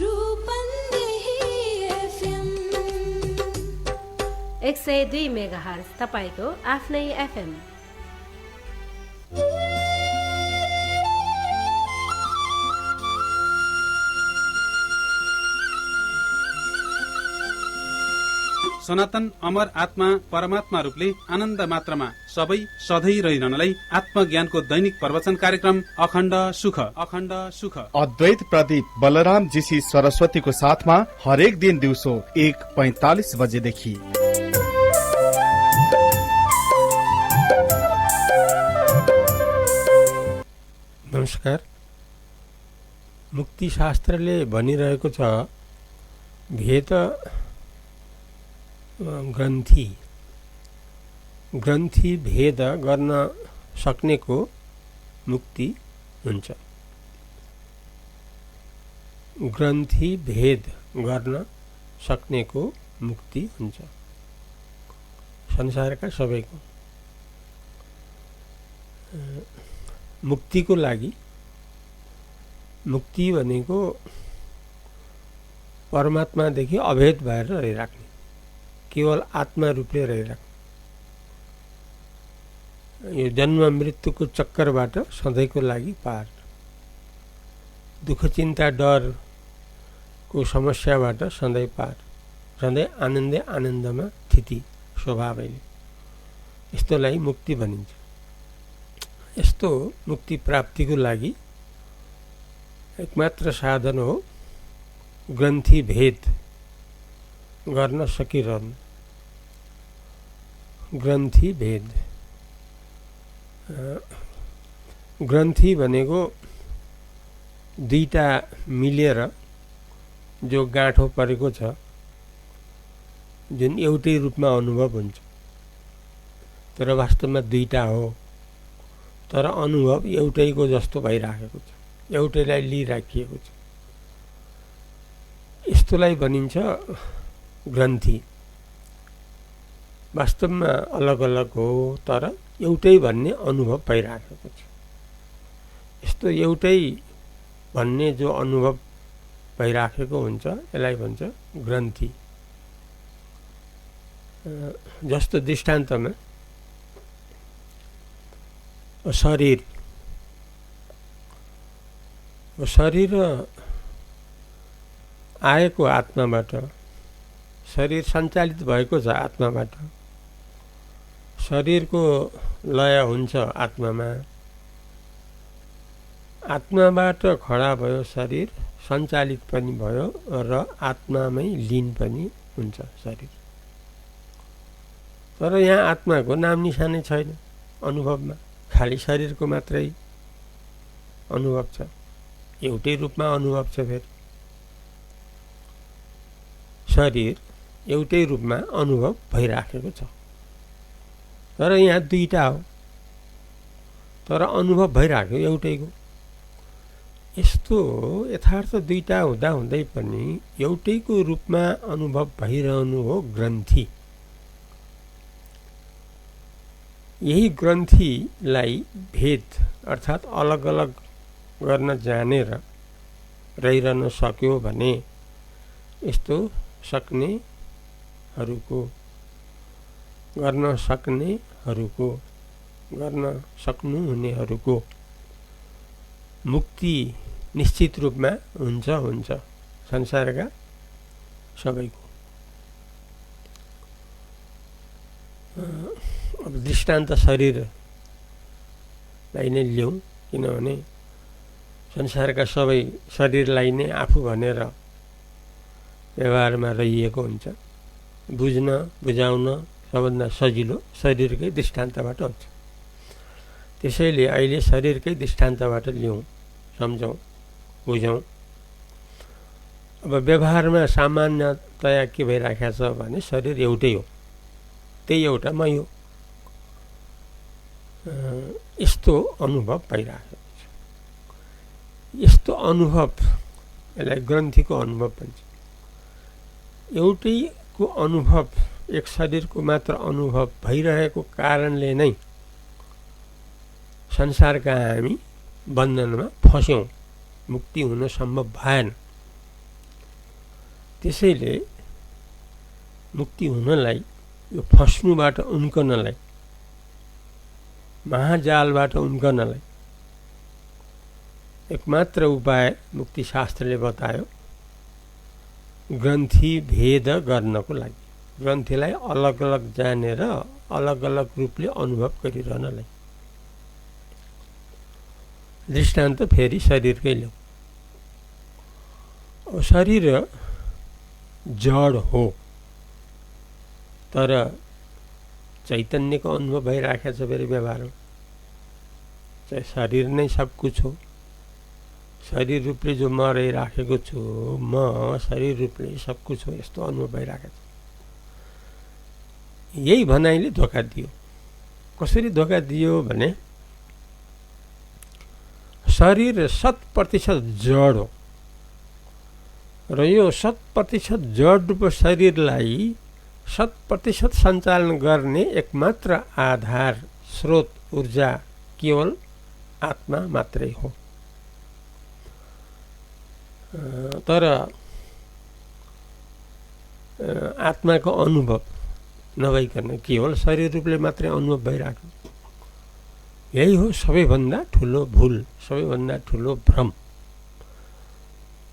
Rupandehi FM 102 megahertz तपाईको आफ्नै FM. सनातन अमर आत्मा परमात्मा रूपले आनन्द मात्रामा सबै सधैँ रहिरहनलाई आत्मज्ञानको दैनिक प्रवचन कार्यक्रम अखण्ड सुख अद्वैत प्रदीप बलराम जीसी सरस्वतीको साथमा हरेक दिन दिउँसो 1:45 बजेदेखि। नमस्कार। मुक्ति शास्त्रले भनिरहेको छ भेद ग्रन्थि भेद गर्न सक्नेको मुक्ति हुन्छ। ग्रन्थि भेद गर्न सक्नेको मुक्ति हुन्छ संसारका सबैको। मुक्तिको लागि मुक्ति भनेको परमात्मादेखि अभेद भएर रहिराख्ने, केवल आत्मा रूपले रहिराख्ने, यो जन्म मृत्युको चक्करबाट सधैँको लागि पार, दुःख चिन्ता डरको समस्याबाट सधैँ पार, सधैँ आनन्दै आनन्दमा स्थिति स्वभावैले, यस्तोलाई मुक्ति भनिन्छ। यस्तो मुक्ति प्राप्तिको लागि एकमात्र साधन हो ग्रन्थि भेद गर्न सकिरहनु। ग्रन्थि भेद, ग्रन्थि भनेको दुईटा मिलेर जो गाँठो परेको छ, जुन एउटै रूपमा अनुभव हुन्छ, तर वास्तवमा दुईटा हो, तर अनुभव एउटैको जस्तो भइराखेको छ, एउटैलाई लिइराखिएको छ। यस्तोलाई भनिन्छ ग्रन्थि। वास्तवमा अलग अलग हो, तर एउटै भन्ने अनुभव भइराखेको छ। यस्तो एउटै भन्ने जो अनुभव भइराखेको हुन्छ, यसलाई भन्छ ग्रन्थि। जस्तो दृष्टान्तमा शरीर आएको आत्माबाट, शरीर सञ्चालित भएको छ आत्माबाट, शरीरको लय हुन्छ आत्मामा, आत्माबाट खडा भयो शरीर, सञ्चालित पनि भयो र आत्मामै लीन पनि हुन्छ शरीर। तर यहाँ आत्माको नाम निशानै छैन अनुभवमा, खाली शरीरको मात्रै अनुभव छ, एउटै रूपमा अनुभव छ। फेरि शरीर एउटै रूपमा अनुभव भइराखेको छ, तर यहाँ दुईटा हो, तर अनुभव भइराख्यो एउटैको। यस्तो यथार्थ दुईटा हुँदा हुँदै पनि एउटैको रूपमा अनुभव भइरहनु हो ग्रन्थि। यही ग्रन्थिलाई भेद अर्थात् अलग अलग गर्न जानेर रहिरहन सक्यो भने यस्तो गर्न सक्नुहुनेहरूको मुक्ति निश्चित रूपमा हुन्छ संसारका सबैको। अब दृष्टान्त शरीरलाई नै लिउँ, किनभने संसारका सबै शरीरलाई नै आफू भनेर व्यवहारमा रहिएको हुन्छ। बुझ्न बुझाउन सबभन्दा सजिलो शरीरकै दृष्टान्तबाट हुन्छ। त्यसैले अहिले शरीरकै दृष्टान्तबाट लिउँ, सम्झौँ, बुझौँ। अब व्यवहारमा सामान्यतया के भइराखेको छ भने शरीर एउटै हो, त्यही एउटा मै हो, यस्तो अनुभव भइराखेको छ। यस्तो अनुभव, यसलाई ग्रन्थिको अनुभव भन्छ। एउटैको अनुभव, एक शरीरको मात्र अनुभव भइरहेको कारणले नै संसारका हामी बन्धनमा फस्यौँ, मुक्ति हुन सम्भव भएन। त्यसैले मुक्ति हुनलाई, यो फस्नुबाट उम्कनलाई, महाजालबाट उम्कनलाई एकमात्र उपाय मुक्तिशास्त्रले बतायो, ग्रन्थि भेद गर्नको लागि, ग्रन्थिलाई अलग अलग जानेर अलग अलग रूपले अनुभव गरिरहनलाई। दृष्टान्त फेरि शरीरकै ल्याउँ। शरीर जड हो, तर चैतन्यको अनुभव भइराखेको छ फेरि व्यवहारमा। चाहिँ शरीर नै सब कुछ हो, शरीर रूपले जो म रहिराखेको छु, म शरीर रूपले सब कुछ हो, यस्तो अनुभव भइराखेको छ। यही भनाइले धोका दियो। कसरी धोका दियो भने शरीर 100% जड हो र यो 100% जड रूप शरीरलाई 100% सञ्चालन गर्ने एकमात्र आधार स्रोत ऊर्जा केवल आत्मा मात्रै हो। तर आत्माको अनुभव नभइकन केवल शरीर रूपले मात्रै अनुभव भइराख्यो। यही हो सबैभन्दा ठुलो भूल, सबैभन्दा ठुलो भ्रम।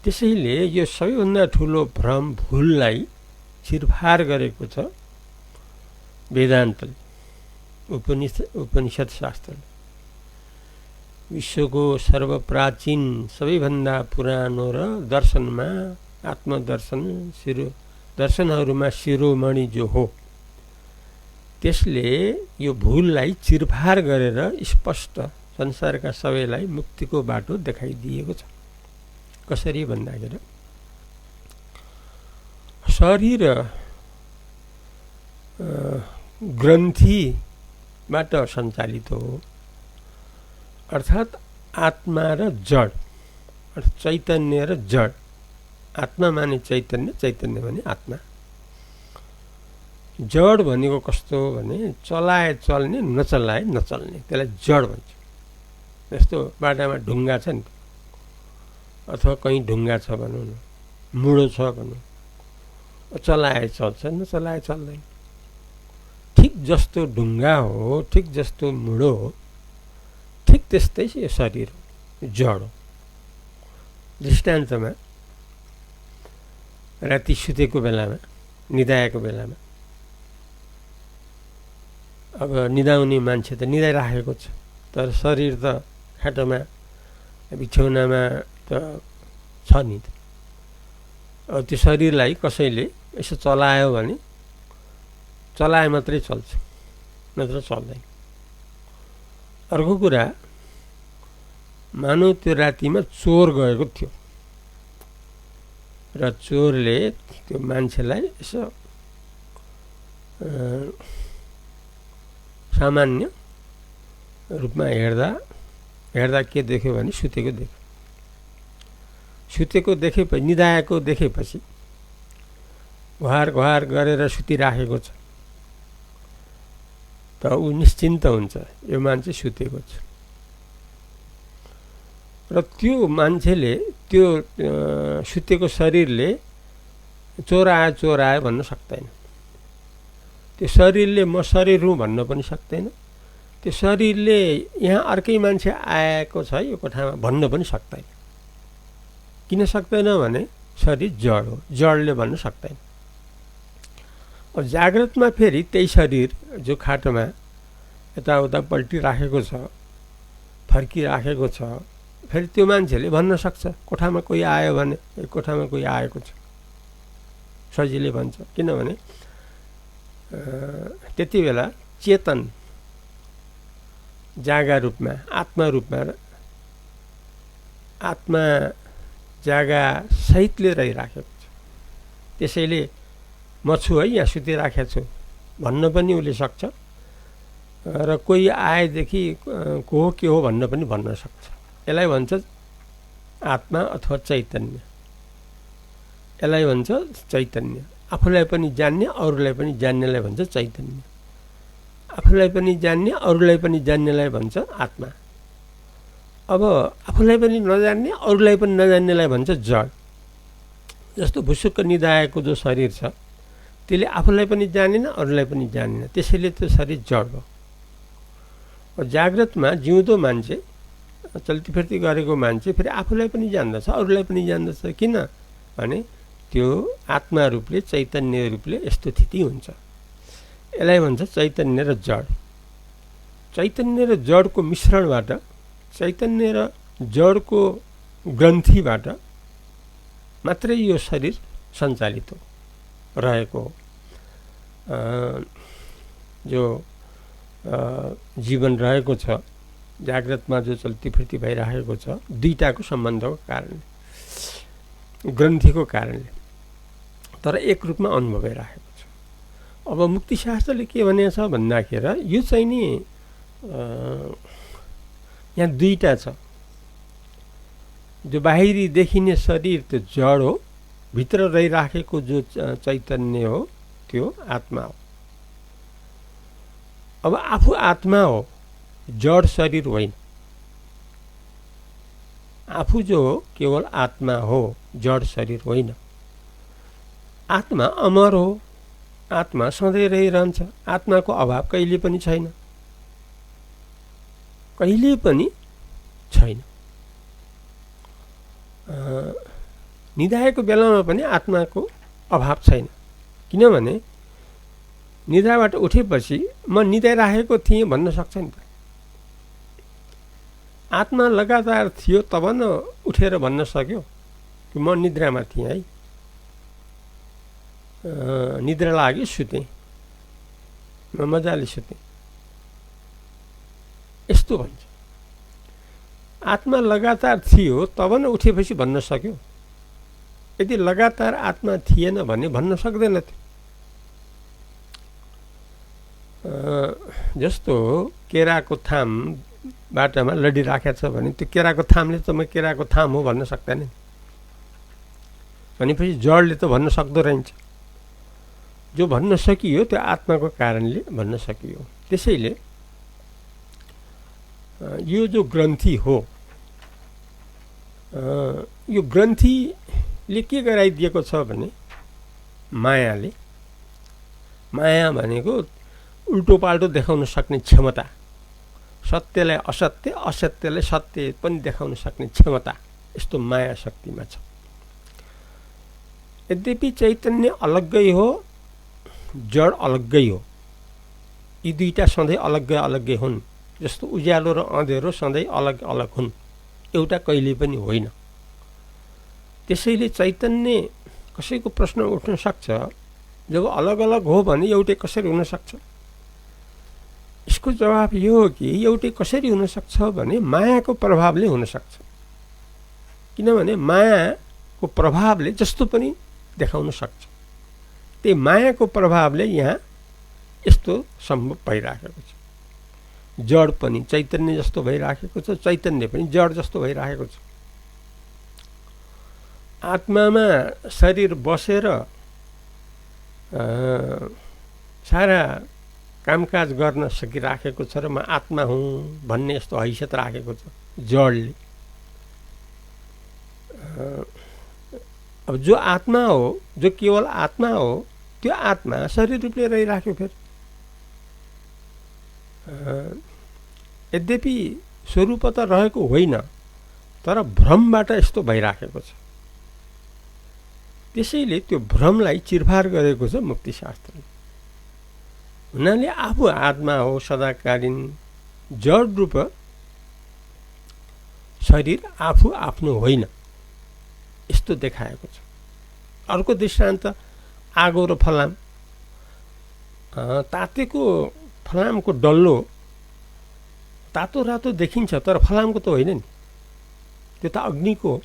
त्यसैले यो सबैभन्दा ठुलो भ्रम भूललाई छिरफार गरेको छ वेदान्तले, उपनिषद शास्त्रले। विश्वको सर्वप्राचीन सबैभन्दा पुरानो र दर्शनमा आत्मदर्शन दर्शनहरूमा शिरोमणि जो हो, त्यसले यो भूललाई चिरफार गरेर स्पष्ट संसारका सबैलाई मुक्तिको बाटो देखाइदिएको छ। कसरी भन्दाखेरि शरीर ग्रन्थिबाट सञ्चालित हो, अर्थात् आत्मा र जड, चैतन्य र जड। आत्मा माने चैतन्य, चैतन्य भने आत्मा। जड भनेको कस्तो भने चलाए चल्ने, नचलाए नचल्ने, त्यसलाई जड भन्छ। जस्तो बाटामा ढुङ्गा छ नि, अथवा कहीँ ढुङ्गा छ भनौँ न, मुडो छ भनौँ, चलाए चल्छ, नचलाए चल्दैन। ठिक जस्तो ढुङ्गा हो, ठिक जस्तो मुडो हो, ठिक त्यस्तै यो शरीर जड हो। दृष्टान्तमा राति सुतेको बेलामा, निदाएको बेलामा, अब निदाउने मान्छे त निदाइराखेको छ, तर शरीर त खाटोमा बिछौनामा त छ नि त। अब त्यो शरीरलाई कसैले यसो चलायो भने चलाए मात्रै चल्छ, नत्र चल्दैन। अर्को कुरा, मानौ त्यो रातिमा चोर गएको थियो र चोरले त्यो मान्छेलाई यसो सामान्य रूपमा हेर्दा के देख्यो भने सुतेको देख्यो। सुतेको देखेपछि, निदाएको देखेपछि घुहार घुहार गरेर सुतिराखेको छ, त ऊ निश्चिन्त हुन्छ यो मान्छे सुतेको छ। र त्यो मान्छेले, त्यो सुतेको शरीरले चोर आयो भन्न सक्दैन। त्यो शरीरले म शरीर हुँ भन्न पनि सक्दैन। त्यो शरीरले यहाँ अर्कै मान्छे आएको छ यो कोठामा भन्न पनि सक्दैन। किन सक्दैन भने शरीर जड हो, जडले भन्न सक्दैन। अब जाग्रतमा फेरि त्यही शरीर जो खाटोमा यताउता पल्टिराखेको छ, फर्किराखेको छ, फेरि त्यो मान्छेले भन्न सक्छ कोठामा कोही आयो भने, कोठामा कोही आएको छ, सजिलै भन्छ। किनभने त्यति बेला चेतन जागा रूपमा, आत्मा रूपमा, आत्मा जागा सहितले रहिराखेको छ। त्यसैले म छु है, यहाँ सुतिराखेको छु भन्न पनि उसले सक्छ, र कोही आएदेखि को हो के हो भन्न पनि भन्न सक्छ। यसलाई भन्छ आत्मा अथवा चैतन्य। यसलाई भन्छ चैतन्य। आफूलाई पनि जान्ने, अरूलाई पनि जान्नेलाई भन्छ चैतन्य। आफूलाई पनि जान्ने, अरूलाई पनि जान्नेलाई भन्छ आत्मा। अब आफूलाई पनि नजान्ने, अरूलाई पनि नजान्नेलाई भन्छ जड। जस्तो भुसुक्क निदाएको जो शरीर छ त्यसले आफूलाई पनि जानेन अरूलाई पनि जानेन, त्यसैले त्यो शरीर जड भयो। जाग्रतमा जिउँदो मान्छे, चल्ती फिर्ती गरेको मान्छे फेरि आफूलाई पनि जान्दछ अरूलाई पनि जान्दछ। किन भने त्यो आत्मा रूपले चैतन्य रूपले यस्तो स्थिति हुन्छ। यसलाई भन्छ चैतन्य र जड। चैतन्य र जडको मिश्रणबाट, चैतन्य र जडको ग्रन्थीबाट मात्रै यो शरीर सञ्चालित हो रहेको हो। जो जीवन रहेको छ, जाग्रतमा जो चल्ती फिर्ती भइरहेको छ, दुईटाको सम्बन्धको कारणले, ग्रन्थीको कारणले, तर एक रूपमा अनुभव भइरहेको छ। अब मुक्तिशास्त्रले के भनेको छ भन्दाखेरि यो चाहिँ नि यहाँ दुईटा छ। जो बाहिरी देखिने शरीर त्यो जड हो, भित्र रहिराखेको जो चैतन्य हो त्यो आत्मा हो। अब आफू आत्मा हो, जड शरीर होइन। आफू जो हो केवल आत्मा हो, जड शरीर होइन। आत्मा अमर हो, आत्मा सधैँ रहिरहन्छ। आत्माको अभाव कहिले पनि छैन, कहिले पनि छैन। निदाएको बेलामा पनि आत्माको अभाव छैन, किनभने निद्राबाट उठेपछि म निदाइराखेको थिएँ भन्न सक्छ नि त। आत्मा लगातार थियो तब न उठेर भन्न सक्यो कि म निद्रामा थिएँ है, निद्रा लाग्यो सुतेँ, म मजाले सुतेँ, यस्तो भन्छ। आत्मा लगातार थियो तब न उठेपछि भन्न सक्यो। यदि लगातार आत्मा थिएन भने भन्न सक्दैन थियो। जस्तो केराको थाम बाटामा लडिराखेको छ भने त्यो केराको थामले त म केराको थाम हो भन्न सक्दैन, भनेपछि जडले त भन्न सक्दो रहन्छ। जो भन्न सकियो त्यो आत्माको कारणले भन्न सकियो। त्यसैले यो जो ग्रन्थी हो, यो ग्रन्थीले के गराइदिएको छ भने मायाले, माया भनेको उल्टो पाल्टो देखाउन सक्ने क्षमता, सत्यलाई असत्य, असत्यलाई सत्य पनि देखाउन सक्ने क्षमता, यस्तो माया शक्तिमा छ। यद्यपि चैतन्य अलग्गै हो, जड अलग्गै हो। यी दुईटा सधैँ अलग्गै अलग्गै हुन्। जस्तो उज्यालो र अँधेरो सधैँ अलग अलग हुन्, एउटा कहिले पनि होइन। त्यसैले चैतन्य कसैको प्रश्न उठ्न सक्छ, जब अलग अलग हो भने एउटै कसरी हुन सक्छ? यसको जवाब यो हो कि एउटै कसरी हुन सक्छ भने मायाको प्रभावले हुन सक्छ। किनभने मायाको प्रभावले जस्तो पनि देखाउन सक्छ। त्यही मायाको प्रभावले यहाँ यस्तो सम्भव भइराखेको छ। जड पनि चैतन्य जस्तो भइराखेको छ, चैतन्य पनि जड जस्तो भइराखेको छ। आत्मामा शरीर बसेर सारा कामकाज गर्न सकिराखेको छ र म आत्मा हुँ भन्ने यस्तो हैसियत राखेको छ जडले। अब जो आत्मा हो, जो केवल आत्मा हो, त्यो आत्मा शरीर रूपले रहिराख्यो। फेरि यद्यपि स्वरूप त रहेको होइन, तर भ्रमबाट यस्तो भइराखेको छ। त्यसैले त्यो भ्रमलाई चिरफार गरेको छ मुक्तिशास्त्रले। हुनाले आफू आत्मा हो, सदाकालीन जड रूप शरीर आफू आफ्नो होइन, यस्तो देखाएको छ। अर्को दृष्टान्त आगो र फलाम। तातेको फलामको डल्लो तातो रातो देखिन्छ, तर फलामको त होइन नि, त्यो त अग्निको हो।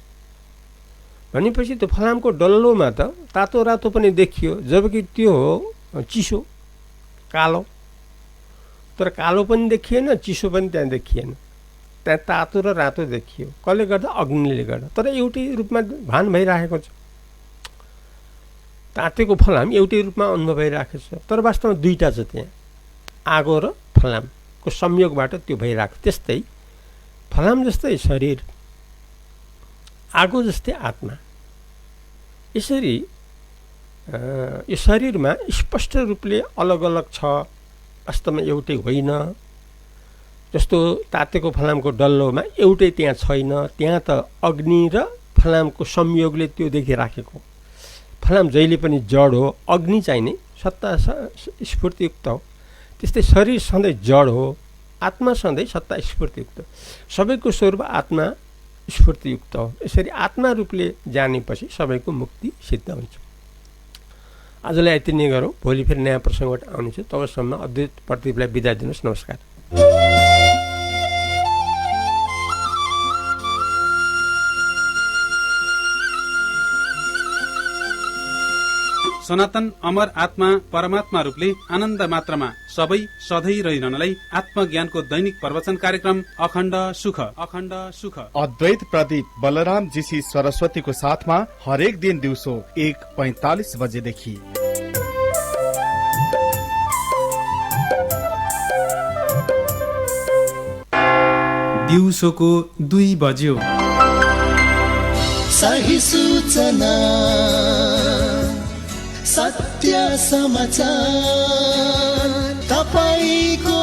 भनेपछि त्यो फलामको डल्लोमा त तातो रातो पनि देखियो, जबकि त्यो हो चिसो कालो। तर कालो पनि देखिएन, चिसो पनि त्यहाँ देखिएन, त्यहाँ तातो र रातो देखियो। कसले गर्दा? अग्निले गर्दा। तर एउटै रूपमा भान भइराखेको छ। तातेको फलाम एउटै रूपमा अनुभव भइराखेको छ, तर वास्तवमा दुईटा छ त्यहाँ, आगो र फलामको संयोगबाट त्यो भइरहेको। त्यस्तै फलाम जस्तै शरीर, आगो जस्तै आत्मा, यसरी यो शरीरमा स्पष्ट रूपले अलग अलग छ, वास्तवमा एउटै होइन। जस्तो तातेको फलामको डल्लोमा एउटै त्यहाँ छैन, त्यहाँ त अग्नि र फलामको संयोगले त्यो देखिराखेको। फलाम जहिले पनि जड हो, अग्नि चाहिने सत्ता स्फूर्तियुक्त हो। त्यस्तै शरीर सधैँ जड हो, आत्मा सधैँ सत्ता स्फूर्तियुक्त। सबैको स्वरूप आत्मा स्फूर्तियुक्त हो। यसरी आत्मा रूपले जानेपछि सबैको मुक्ति सिद्ध हुन्छ। आजलाई यति नै गरौँ, भोलि फेरि नयाँ प्रसङ्गबाट आउनेछु। तबसम्म अद्वैत प्रदीपलाई बिदा दिनुहोस्। नमस्कार। सनातन अमर आत्मा परमात्मा रूपले आनन्द मात्रमा सबै सधैँ रहिरहनलाई आत्मज्ञानको दैनिक प्रवचन कार्यक्रम अखण्ड सुख। अद्वैत प्रदीप बलराम जीसी सरस्वतीको साथमा हरेक दिन दिउँसो 1:45 बजेदेखि। दिउँसोको 2 बज्यो। सही सूचना, सत्य समाचार, तपाईको